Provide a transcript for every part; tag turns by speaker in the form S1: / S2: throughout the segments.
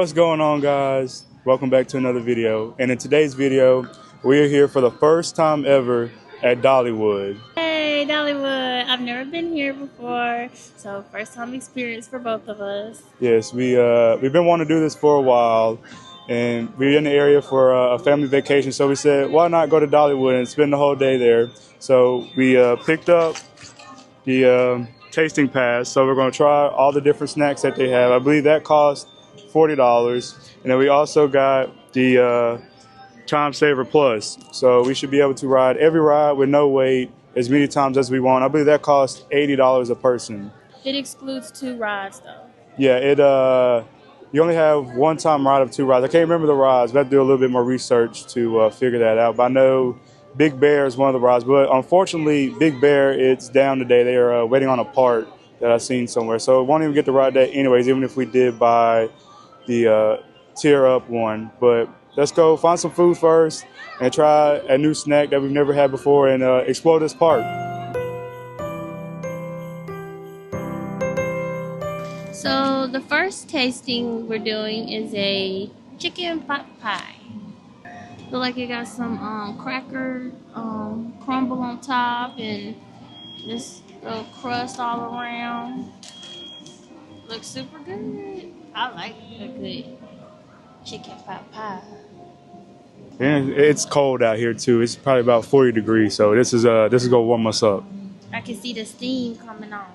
S1: What's going on, guys? Welcome back to another video. And in today's video, we are here for the first time ever at Dollywood.
S2: Hey, Dollywood. I've never been here before, so first time experience for both of us.
S1: Yes, we've been wanting to do this for a while, and we're in the area for a family vacation. So we said, why not go to Dollywood and spend the whole day there? So we picked up the tasting pass. So we're going to try all the different snacks that they have. I believe that cost $40, and then we also got the Time Saver Plus. So we should be able to ride every ride with no wait as many times as we want. I believe that costs $80 a person.
S2: It excludes 2 rides, though.
S1: Yeah, you only have one time ride of 2 rides. I can't remember the rides. We have to do a little bit more research to figure that out. But I know Big Bear is one of the rides. But unfortunately, Big Bear, it's down today. They are waiting on a part that I've seen somewhere. So we won't even get to ride that anyways, even if we did buy the tier up one. But let's go find some food first and try a new snack that we've never had before and explore this park.
S2: So the first tasting we're doing is a chicken pot pie. Look like it got some cracker crumble on top and this little crust all around. Looks super good. I like a good chicken pot pie.
S1: And it's cold out here too. It's probably about 40 degrees, so this is gonna warm us up.
S2: I can see the steam coming off.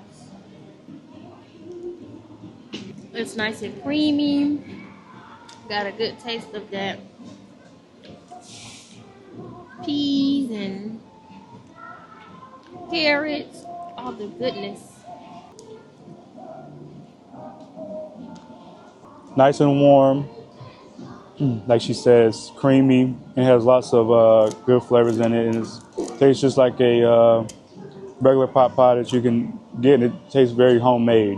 S2: It's nice and creamy. Got a good taste of that peas and carrots, all the goodness.
S1: Nice and warm. Like she says, creamy. It has lots of good flavors in it, and it tastes just like a regular pot pie that you can get. It tastes very homemade.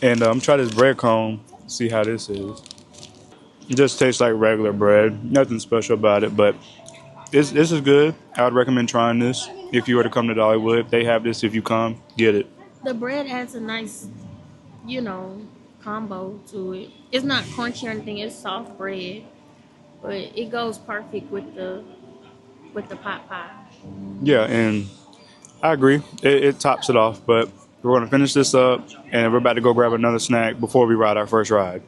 S1: And I'm trying this bread cone, see how this is. It just tastes like regular bread. Nothing special about it, but this is good. I would recommend trying this if you were to come to Dollywood. They have this if you come, get it.
S2: The bread adds a nice, combo to it. It's not crunchy or anything, it's soft bread, but it goes perfect with the pot pie.
S1: Yeah, and I agree. It tops it off, but we're going to finish this up, and we're about to go grab another snack before we ride our first ride.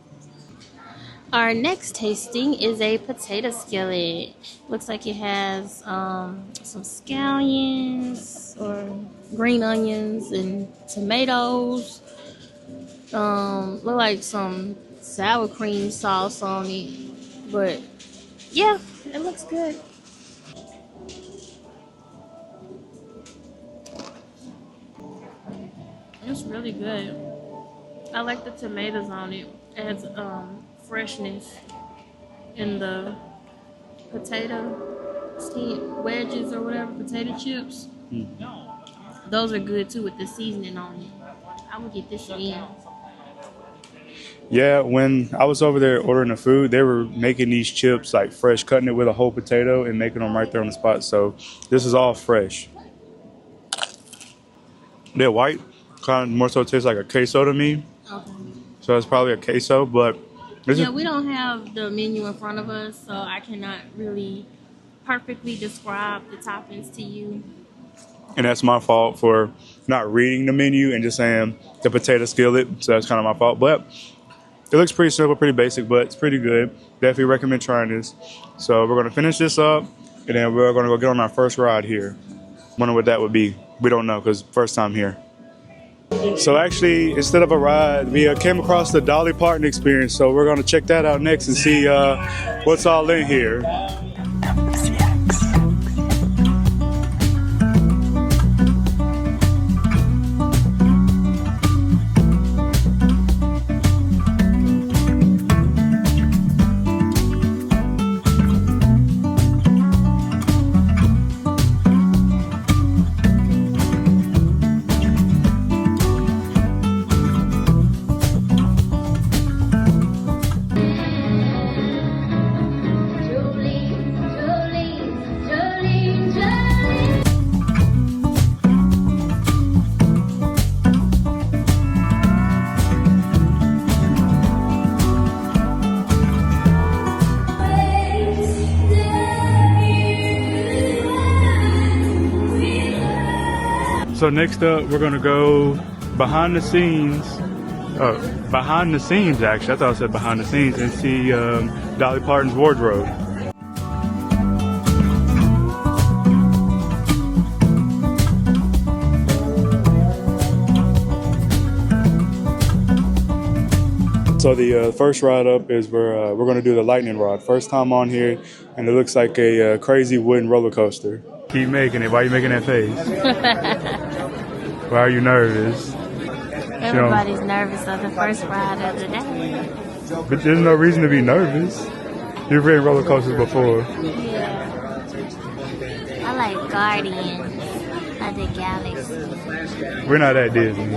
S2: Our next tasting is a potato skillet. Looks like it has some scallions or green onions and tomatoes. Look like some sour cream sauce on it, but yeah, it looks good. It's really good. I like the tomatoes on it. It has freshness in the potato wedges or whatever, potato chips. Those are good too with the seasoning on it. I would get this again.
S1: Yeah, when I was over there ordering the food, they were making these chips like fresh, cutting it with a whole potato and making them right there on the spot. So this is all fresh. They're white, kind of more so tastes like a queso to me.
S2: Okay.
S1: So it's probably a queso, but
S2: we don't have the menu in front of us, so I cannot really perfectly describe the toppings to you.
S1: And that's my fault for not reading the menu and just saying the potato skillet. So that's kind of my fault. But it looks pretty simple, pretty basic, but it's pretty good. Definitely recommend trying this. So we're going to finish this up, and then we're going to go get on our first ride here. Wonder what that would be. We don't know because first time here. So actually, instead of a ride, we came across the Dolly Parton experience. So we're going to check that out next and see what's all in here.
S3: Julie.
S1: So next up, we're gonna go behind the scenes. Behind the scenes, actually. I thought I said behind the scenes, and see Dolly Parton's wardrobe. So the first ride up is we're going to do the lightning rod. First time on here, and it looks like a crazy wooden roller coaster. Keep making it. Why are you making that face? Why are you nervous?
S2: Everybody's nervous of the first ride of the day.
S1: But there's no reason to be nervous. You've ridden roller coasters before.
S2: Yeah. I like Guardians of the Galaxy.
S1: We're not at Disney.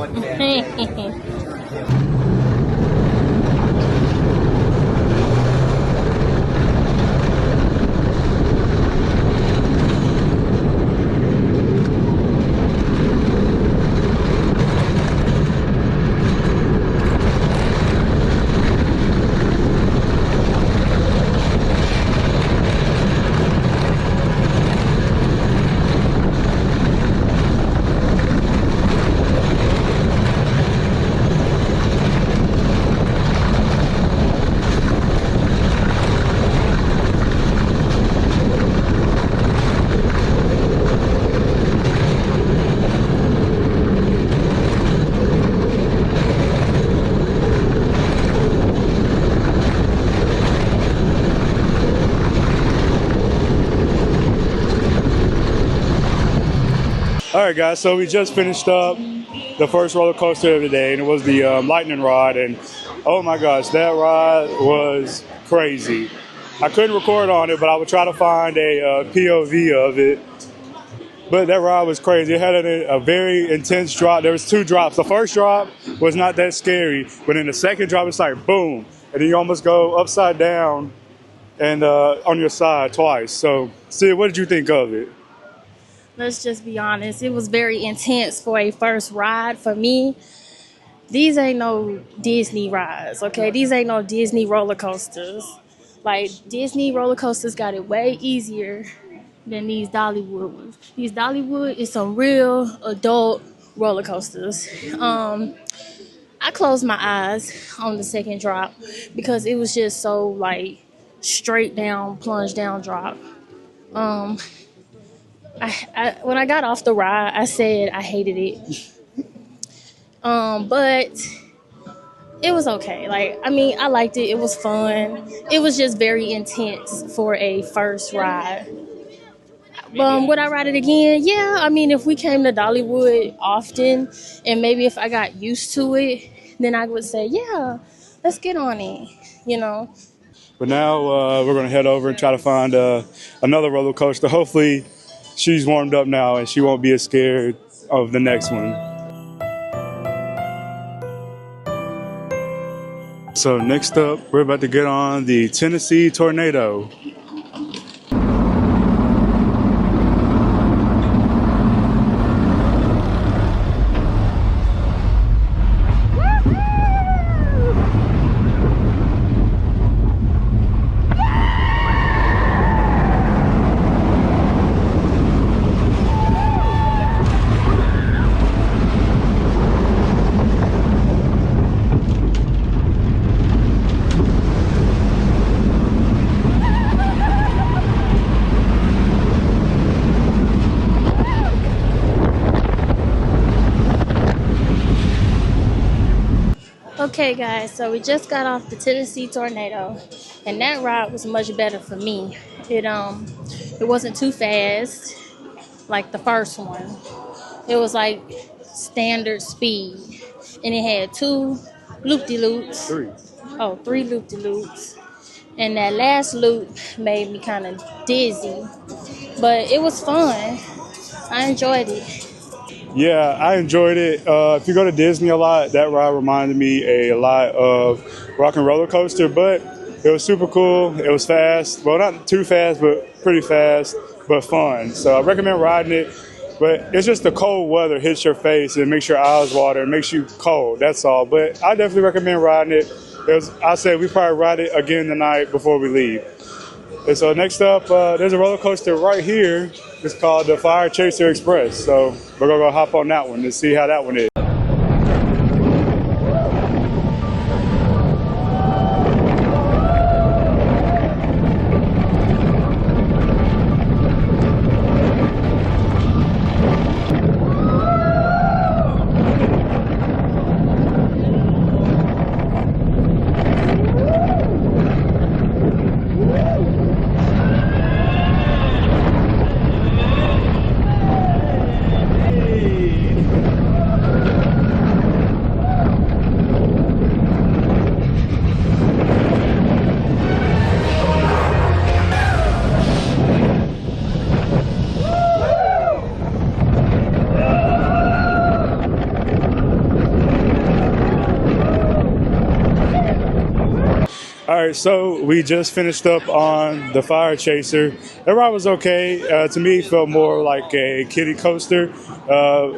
S1: All right, guys, so we just finished up the first roller coaster of the day, and it was the lightning rod, and oh my gosh, that ride was crazy. I couldn't record on it, but I would try to find a POV of it. But that ride was crazy. It had a very intense drop. There was 2 drops. The first drop was not that scary, but in the second drop, it's like boom, and then you almost go upside down and on your side twice. So, Sid, what did you think of it?
S3: Let's just be honest. It was very intense for a first ride for me. These ain't no Disney rides, okay? These ain't no Disney roller coasters. Like, Disney roller coasters got it way easier than these Dollywood ones. These Dollywood is some real adult roller coasters. I closed my eyes on the second drop because it was just so, like, straight down, plunge down drop. When I got off the ride, I said I hated it. But it was okay. Like, I mean, I liked it. It was fun. It was just very intense for a first ride. Would I ride it again? Yeah. I mean, if we came to Dollywood often, and maybe if I got used to it, then I would say, yeah, let's get on it, you know.
S1: But now we're going to head over and try to find another roller coaster. Hopefully she's warmed up now and she won't be as scared of the next one. So next up, we're about to get on the Tennessee Tornado.
S3: Okay, guys, so we just got off the Tennessee Tornado, and that ride was much better for me. It wasn't too fast like the first one. It was like standard speed, and it had 2 loop-de-loops.
S1: 3.
S3: Oh, 3 loop-de-loops. And that last loop made me kind of dizzy, but it was fun. I enjoyed it.
S1: Yeah, I enjoyed it. If you go to Disney a lot, that ride reminded me a lot of Rock and Roller Coaster, but it was super cool. It was fast. Well, not too fast, but pretty fast, but fun. So I recommend riding it, but it's just the cold weather hits your face and makes your eyes water and makes you cold. That's all. But I definitely recommend riding it. I said we probably ride it again tonight before we leave. And so next up, there's a roller coaster right here It's called the Fire Chaser Express. So we're gonna go hop on that one to see how that one is. All right, so we just finished up on the Fire Chaser. That ride was okay. To me, it felt more like a kiddie coaster.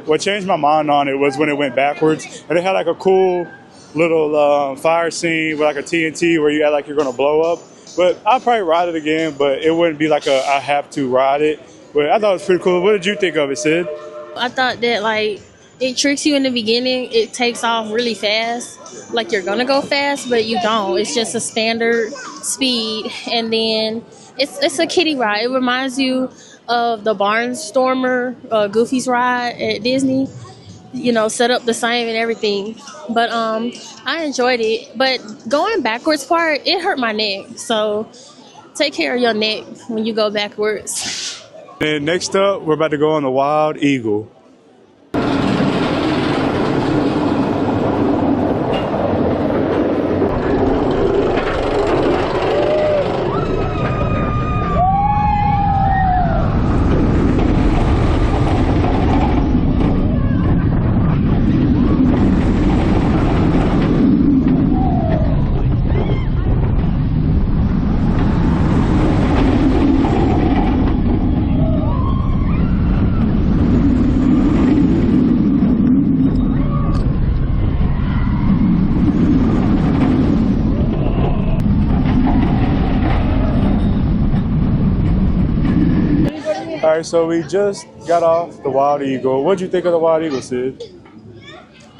S1: What changed my mind on it was when it went backwards, and it had like a cool little fire scene with like a TNT where you act like you're gonna blow up. But I'll probably ride it again, but it wouldn't be like I have to ride it. But I thought it was pretty cool. What did you think of it, Sid?
S3: I thought that like it tricks you in the beginning. It takes off really fast, like you're gonna go fast, but you don't. It's just a standard speed, and then it's a kiddie ride. It reminds you of the Barnstormer, Goofy's ride at Disney. You know, set up the same and everything. But I enjoyed it. But going backwards part, it hurt my neck. So take care of your neck when you go backwards.
S1: And next up, we're about to go on the Wild Eagle. All right, so we just got off the Wild Eagle. What'd you think of the Wild Eagle, Sid?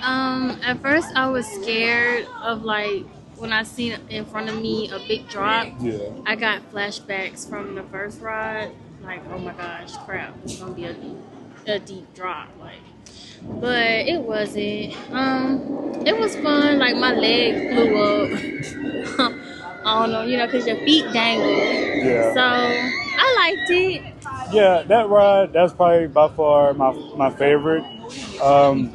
S2: At first I was scared of like when I seen in front of me a big drop.
S1: Yeah.
S2: I got flashbacks from the first ride. Like, oh my gosh, crap, it's gonna be a deep drop. Like, but it wasn't. It was fun. Like my leg flew up. I don't know, you know, because your feet dangle.
S1: Yeah.
S2: So I liked it.
S1: Yeah, that ride, that's probably by far my favorite. I'm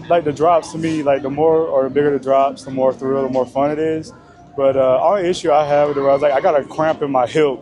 S1: like the drops to me, like the more or the bigger the drops, the more thrill, the more fun it is. But only issue I have with the ride is like I got a cramp in my hip.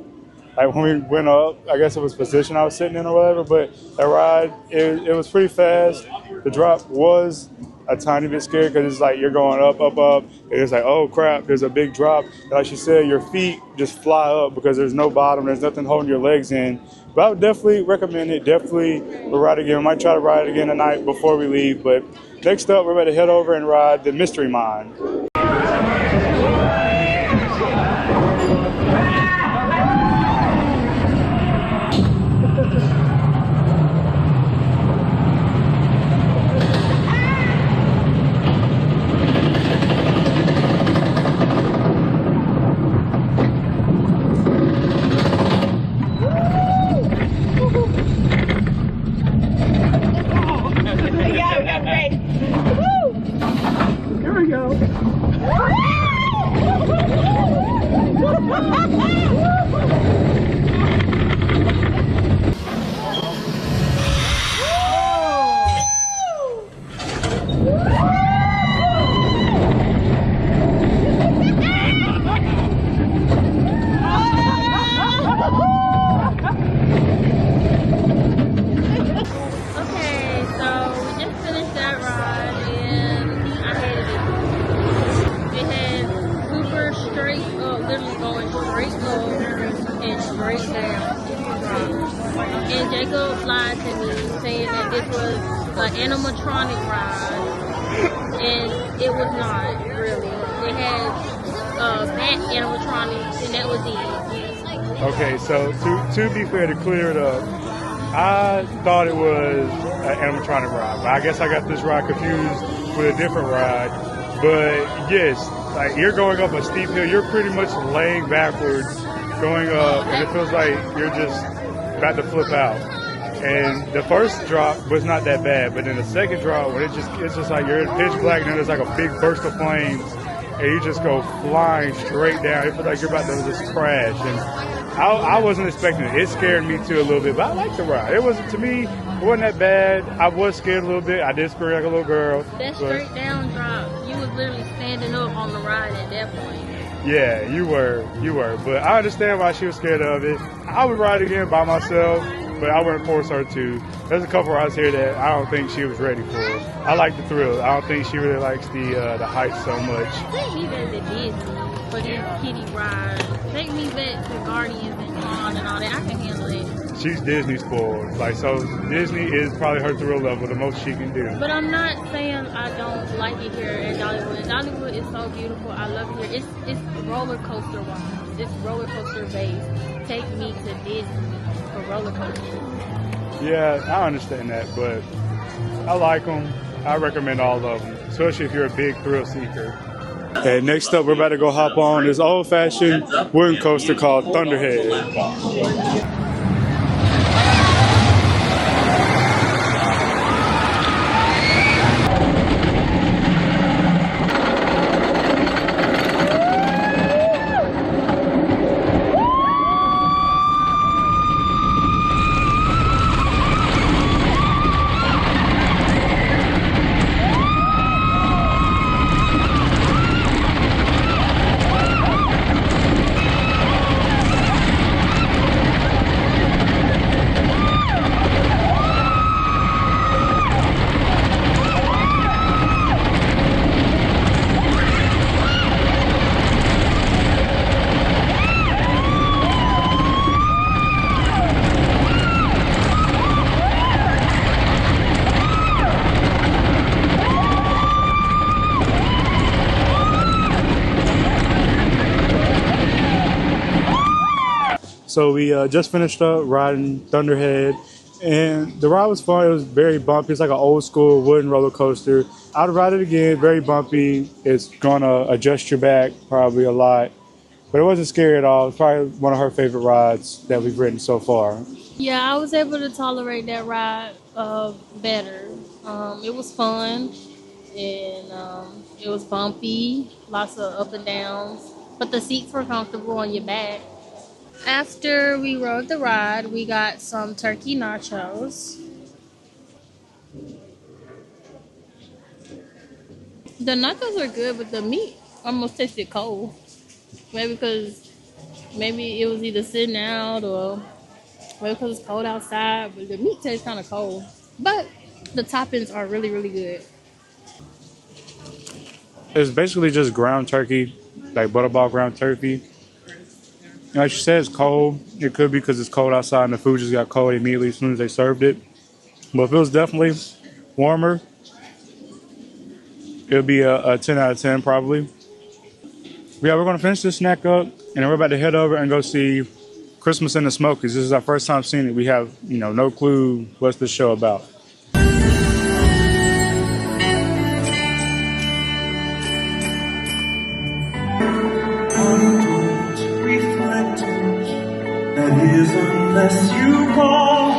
S1: Like when we went up, I guess it was position I was sitting in or whatever, but that ride, it was pretty fast. The drop was a tiny bit scary because it's like you're going up, up, up, and it's like, oh crap, there's a big drop. And like she said, your feet just fly up because there's no bottom, there's nothing holding your legs in. But I would definitely recommend it. Definitely we'll ride again. We might try to ride it again tonight before we leave. But next up, we're about to head over and ride the Mystery Mine.
S3: And Jacob lied to me saying that this was an animatronic ride, and it was not really. It had bat animatronics, and that was it.
S1: Okay, so to be fair, to clear it up, I thought it was an animatronic ride, but I guess I got this ride confused with a different ride. But yes, like you're going up a steep hill, you're pretty much laying backwards, going up, and it feels like you're just about to flip out. And the first drop was not that bad, but then the second drop, when it's just like you're in pitch black, and then there's like a big burst of flames, and you just go flying straight down. It feels like you're about to just crash. And I wasn't expecting it. It scared me too a little bit, but I liked the ride. It wasn't, to me, it wasn't that bad. I was scared a little bit. I did scream like a little girl.
S3: That straight down drop, you was literally standing up on the ride at that point.
S1: Yeah, you were. But I understand why she was scared of it. I would ride again by myself, but I wouldn't force her to. There's a couple rides here that I don't think she was ready for. I like the thrill. I don't think she really likes the heights so much.
S3: Take me back to Disney for these kitty rides. Take me back to Guardians and Tron and all that. I can handle it.
S1: She's Disney spoiled. Like, so Disney is probably her thrill level, the most she can do.
S3: But I'm not saying I don't like it here at Dollywood. Dollywood is so beautiful. I love it here. It's roller coaster wise. It's roller coaster based. Take me to Disney for roller coasters.
S1: Yeah, I understand that, but I like them. I recommend all of them, especially if you're a big thrill seeker. Okay, next up, we're about to go hop on this old-fashioned wooden coaster called Thunderhead. So we just finished up riding Thunderhead, and the ride was fun. It was very bumpy. It's like an old school wooden roller coaster. I'd ride it again. Very bumpy. It's gonna adjust your back probably a lot, but it wasn't scary at all. It's probably one of her favorite rides that we've ridden so far.
S3: Yeah, I was able to tolerate that ride better. It was fun, and it was bumpy, lots of up and downs, but the seats were comfortable on your back. After we rode the ride, we got some turkey nachos. The nachos were good, but the meat almost tasted cold. Maybe because it was either sitting out or maybe because it's cold outside, but the meat tastes kind of cold. But the toppings are really, really good.
S1: It's basically just ground turkey, like butterball ground turkey. Like she said, it's cold. It could be because it's cold outside and the food just got cold immediately as soon as they served it. But if it was definitely warmer, it would be a 10 out of 10 probably. But yeah, we're going to finish this snack up, and then we're about to head over and go see Christmas in the Smokies. This is our first time seeing it. We have, no clue what's the show about.
S4: That is unless you call.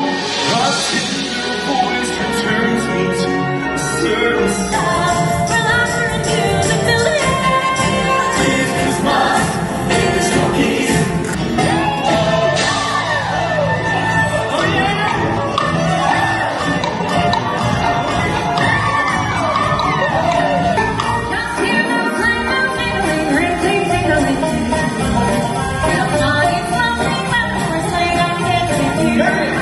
S4: Trust in your voice returns me to a certain side. Please Christmas in the Smokies. Oh yeah. Just hear those sleigh bells jingling, ring, ting, ting-a-ling. Merry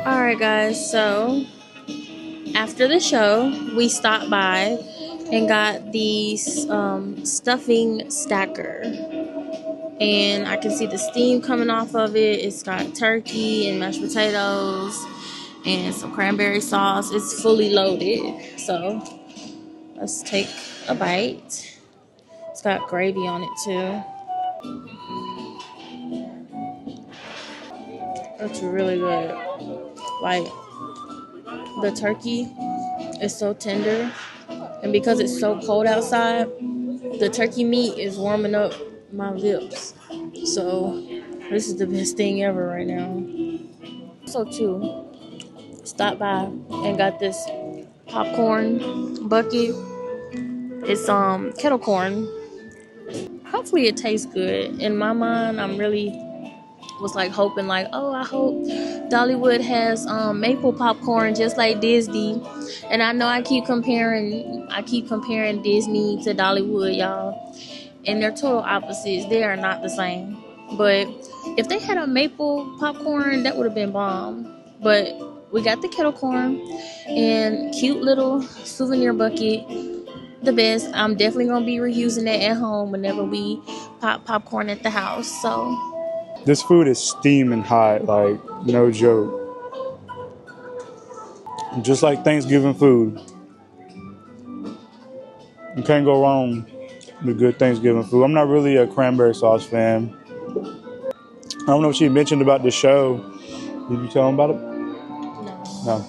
S3: Alright, guys, so after the show, we stopped by and got these stuffing stacker. And I can see the steam coming off of it. It's got turkey and mashed potatoes and some cranberry sauce. It's fully loaded. So let's take a bite. It's got gravy on it too. It's really good. Like, the turkey is so tender, and because it's so cold outside, the turkey meat is warming up my lips. So this is the best thing ever right now. So too, stopped by and got this popcorn bucket. It's kettle corn. Hopefully it tastes good. In my mind, I'm really was like hoping like, oh, I hope Dollywood has maple popcorn just like Disney. And I know I keep comparing Disney to Dollywood, y'all. And they're total opposites. They are not the same. But if they had a maple popcorn, that would have been bomb. But we got the kettle corn and cute little souvenir bucket. The best. I'm definitely gonna be reusing that at home whenever we pop popcorn at the house. So
S1: This food is steaming hot, like no joke. Just like Thanksgiving food. You can't go wrong with good Thanksgiving food. I'm not really a cranberry sauce fan. I don't know if she mentioned about the show. Did you tell them about it? No.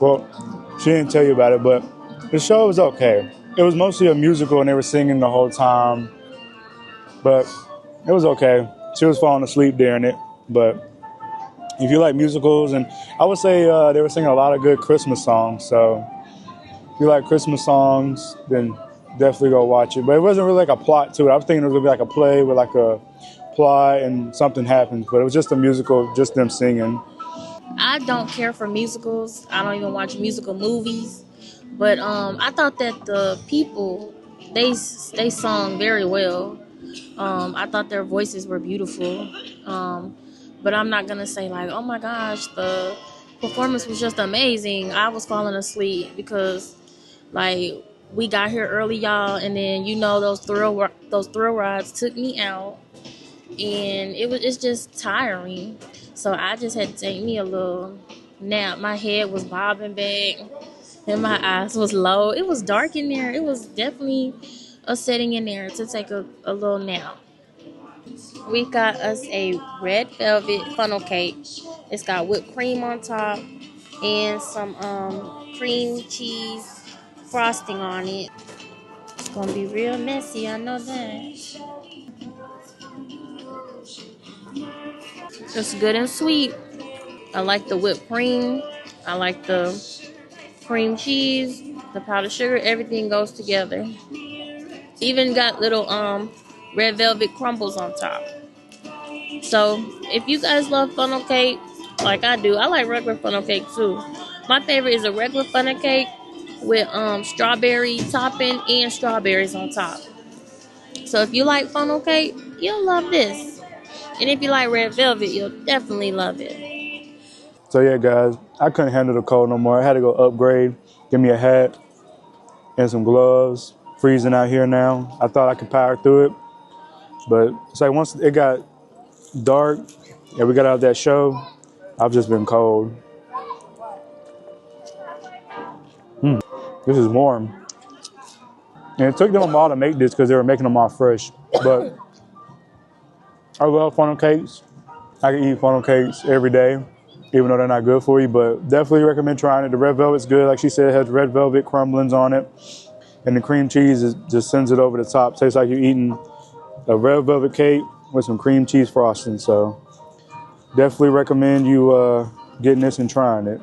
S1: Well, she didn't tell you about it, but the show was okay. It was mostly a musical and they were singing the whole time. But it was okay. She was falling asleep during it. But if you like musicals, and I would say they were singing a lot of good Christmas songs. So if you like Christmas songs, then definitely go watch it. But it wasn't really like a plot to it. I was thinking it was going to be like a play with like a plot and something happens. But it was just a musical, just them singing.
S3: I don't care for musicals. I don't even watch musical movies. But I thought that the people they sung very well. I thought their voices were beautiful. But I'm not gonna say like, oh my gosh, the performance was just amazing. I was falling asleep because like we got here early, y'all, and then those thrill rides took me out, and it's just tiring. So I just had to take me a little nap. My head was bobbing back and my eyes was low. It was dark in there. It was definitely a setting in there to take a little nap. We got us a red velvet funnel cake. It's got whipped cream on top and some cream cheese frosting on it. It's gonna be real messy, I know that. It's good and sweet. I like the whipped cream. I like the cream cheese, the powdered sugar. Everything goes together. Even got little red velvet crumbles on top. So if you guys love funnel cake like I do, I like regular funnel cake too. My favorite is a regular funnel cake with strawberry topping and strawberries on top. So if you like funnel cake, you'll love this. And if you like red velvet, you'll definitely love it.
S1: So yeah, guys, I couldn't handle the cold no more. I had to go upgrade, get me a hat and some gloves. Freezing out here now. I thought I could power through it, but it's like once it got dark and we got out of that show, I've just been cold. This is warm. And it took them a while to make this because they were making them all fresh. But I love funnel cakes. I can eat funnel cakes every day, even though they're not good for you, but definitely recommend trying it. The red velvet's good. Like she said, it has red velvet crumblings on it. And the cream cheese just sends it over the top. Tastes like you're eating a red velvet cake with some cream cheese frosting. So definitely recommend you getting this and trying it.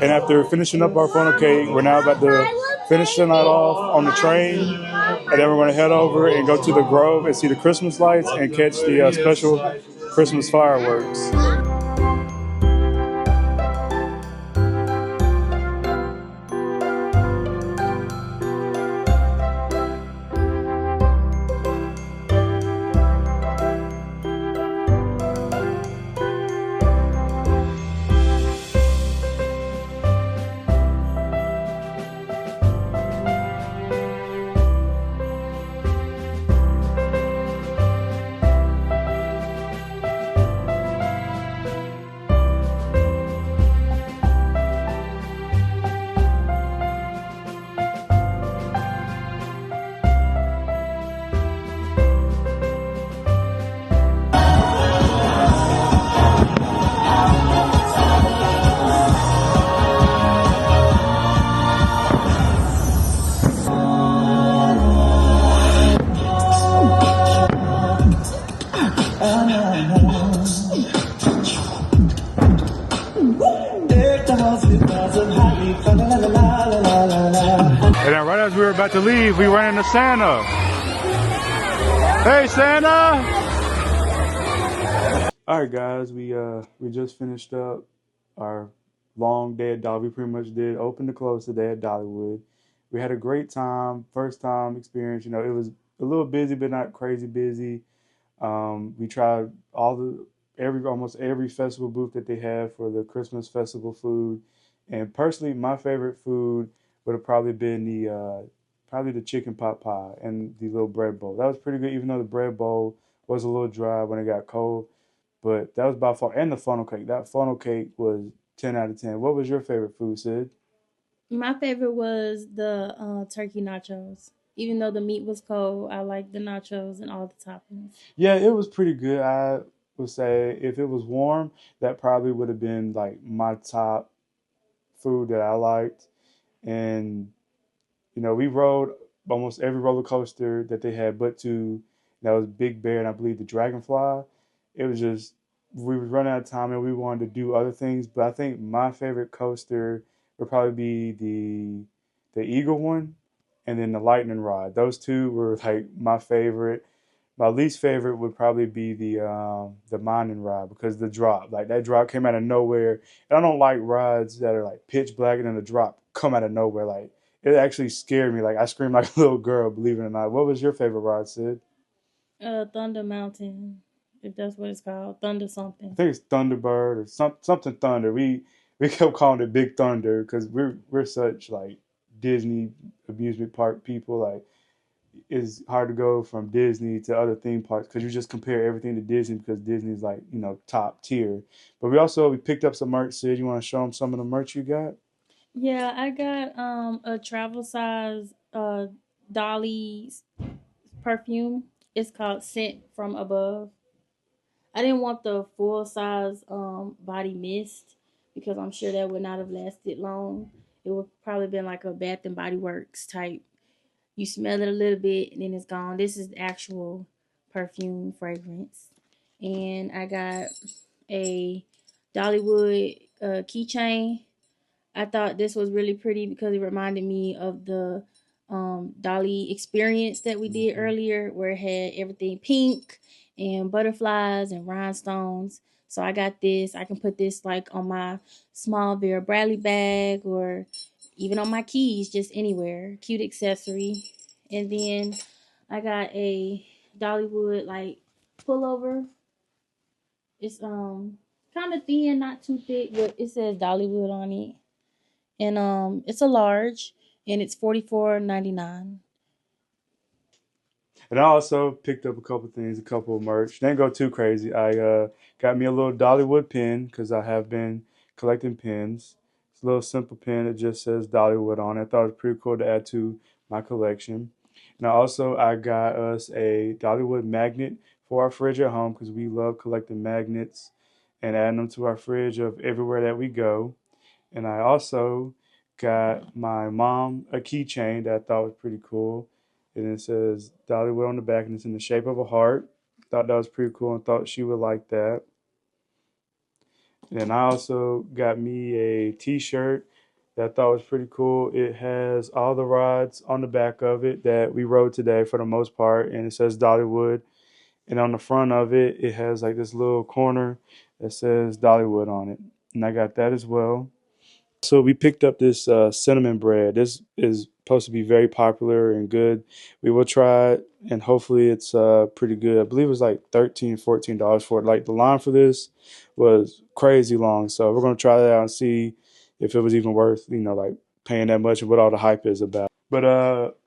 S1: And after finishing up our funnel cake, we're now about to finish the night off on the train. And then we're going to head over and go to the Grove and see the Christmas lights and catch the special Christmas fireworks. were about to leave, we ran into Santa. Hey, Santa! All right, guys, we just finished up our long day at Dollywood. We pretty much did open to close today at Dollywood. We had a great time, first time experience. You know, it was a little busy, but not crazy busy. We tried almost every festival booth that they have for the Christmas festival food. And personally, my favorite food would have probably been the chicken pot pie and the little bread bowl. That was pretty good, even though the bread bowl was a little dry when it got cold. But that was by far, and the funnel cake. That funnel cake was 10 out of 10. What was your favorite food, Sid?
S3: My favorite was the turkey nachos. Even though the meat was cold, I liked the nachos and all the toppings.
S1: Yeah, it was pretty good. I would say if it was warm, that probably would have been like my top food that I liked. And we rode almost every roller coaster that they had, but that was Big Bear and I believe the Dragonfly. It was just we was running out of time and we wanted to do other things, but I think my favorite coaster would probably be the Eagle one and then the Lightning Rod. Those two were like my favorite. My least favorite would probably be the Mining Ride because the drop, like that drop came out of nowhere. And I don't like rides that are like pitch black and then the drop come out of nowhere. Like it actually scared me. Like I screamed like a little girl, believe it or not. What was your favorite ride, Sid?
S3: Thunder Mountain, if that's what it's called, Thunder
S1: I
S3: something.
S1: think it's Thunderbird or something Thunder. We kept calling it Big Thunder because we're such like Disney amusement park people. Like it's hard to go from Disney to other theme parks because you just compare everything to Disney because Disney's like top tier. But we picked up some merch. Sid, you want to show them some of the merch you got?
S3: Yeah, I got a travel size Dolly's perfume. It's called Scent from Above. I didn't want the full size body mist because I'm sure that would not have lasted long. It would probably been like a Bath and Body Works type. You smell it a little bit and then it's gone. This is the actual perfume fragrance. And I got a Dollywood keychain. I thought this was really pretty because it reminded me of the Dolly experience that we did earlier, where it had everything pink and butterflies and rhinestones. So I got this. I can put this like on my small Vera Bradley bag or even on my keys, just anywhere. Cute accessory. And then I got a Dollywood like pullover. It's kind of thin, not too thick, but it says Dollywood on it. And it's a large and it's $44.99.
S1: And I also picked up a couple things, a couple of merch. Didn't go too crazy. I got me a little Dollywood pin because I have been collecting pins. It's a little simple pin that just says Dollywood on it. I thought it was pretty cool to add to my collection. And I got us a Dollywood magnet for our fridge at home because we love collecting magnets and adding them to our fridge of everywhere that we go. And I also got my mom a keychain that I thought was pretty cool. And it says Dollywood on the back and it's in the shape of a heart. Thought that was pretty cool and thought she would like that. And I also got me a t-shirt that I thought was pretty cool. It has all the rides on the back of it that we rode today for the most part. And it says Dollywood. And on the front of it, it has like this little corner that says Dollywood on it. And I got that as well. So we picked up this cinnamon bread. This is supposed to be very popular and good. We will try it, and hopefully it's pretty good. I believe it was like $13, $14 for it. Like the line for this was crazy long. So we're gonna try that out and see if it was even worth, like paying that much and what all the hype is about. But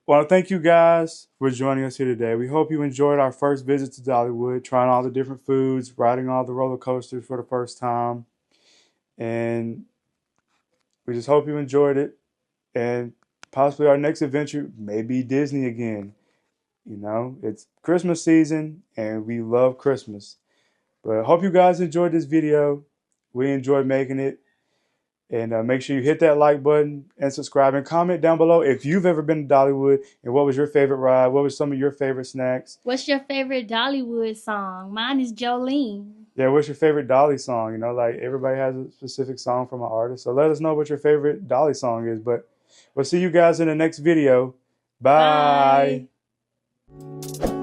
S1: want to thank you guys for joining us here today. We hope you enjoyed our first visit to Dollywood, trying all the different foods, riding all the roller coasters for the first time, and we just hope you enjoyed it. And possibly our next adventure may be Disney again. It's Christmas season and we love Christmas. But I hope you guys enjoyed this video. We enjoyed making it. And make sure you hit that like button and subscribe and comment down below if you've ever been to Dollywood and what was your favorite ride, what was some of your favorite snacks.
S3: What's your favorite Dollywood song? Mine is Jolene.
S1: Yeah, what's your favorite Dolly song? Like everybody has a specific song from an artist. So let us know what your favorite Dolly song is. But we'll see you guys in the next video. Bye.
S3: Bye.